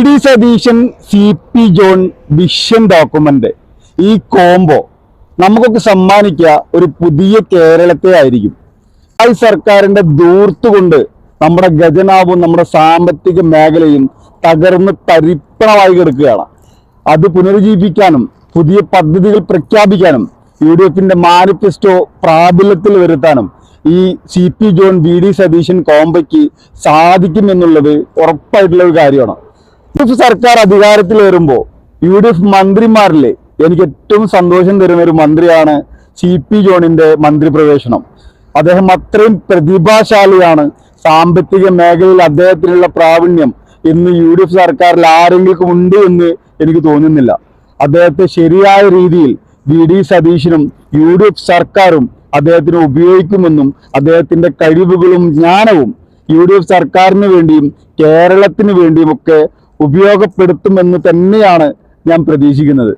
D Satheesan CP John vision document ഈ combo നമുക്കൊക്കെ സമ്മാനിക്കുക ഒരു പുതിയ കേരളത്തെ ആയിരിക്കും. ഈ സർക്കാരിന്റെ ദൂർത്തുകൊണ്ട് നമ്മുടെ ഖജനാവും നമ്മുടെ സാമ്പത്തിക മേഖലയും തകർന്ന് തരിപ്പണമായി കിടക്കുകയാണ്. അത് പുനരുജ്ജീവിപ്പിക്കാനും പുതിയ പദ്ധതികൾ പ്രഖ്യാപിക്കാനും UDFന്റെ മാനിഫെസ്റ്റോ പ്രാബല്യത്തിൽ വരുത്താനും ഈ CP ജോൺ VD സതീശൻ കോംബോയ്ക്ക് സാധിക്കുമെന്നുള്ളത് ഉറപ്പായിട്ടുള്ള ഒരു കാര്യമാണ്. സർക്കാർ അധികാരത്തിൽ വരുമ്പോൾ UDF മന്ത്രിമാരിലെ എനിക്ക് ഏറ്റവും സന്തോഷം തരുന്ന ഒരു മന്ത്രിയാണ് CP ജോണിന്റെ മന്ത്രിപ്രവേശനം. അദ്ദേഹം അത്രയും പ്രതിഭാശാലിയാണ്. സാമ്പത്തിക മേഖലയിൽ അദ്ദേഹത്തിനുള്ള പ്രാവീണ്യം ഇന്ന് UDF സർക്കാരിൽ ആരെങ്കിലും ഉണ്ട് എന്ന് എനിക്ക് തോന്നുന്നില്ല. അദ്ദേഹത്തെ ശരിയായ രീതിയിൽ VD സതീശനും UDF സർക്കാരും അദ്ദേഹത്തിന് ഉപയോഗിക്കുമെന്നും അദ്ദേഹത്തിന്റെ കഴിവുകളും ജ്ഞാനവും UDF സർക്കാരിന് വേണ്ടിയും കേരളത്തിന് വേണ്ടിയും ഒക്കെ ഉപയോഗപ്പെടുത്തുമെന്ന് തന്നെയാണ് ഞാൻ പ്രതീക്ഷിക്കുന്നത്.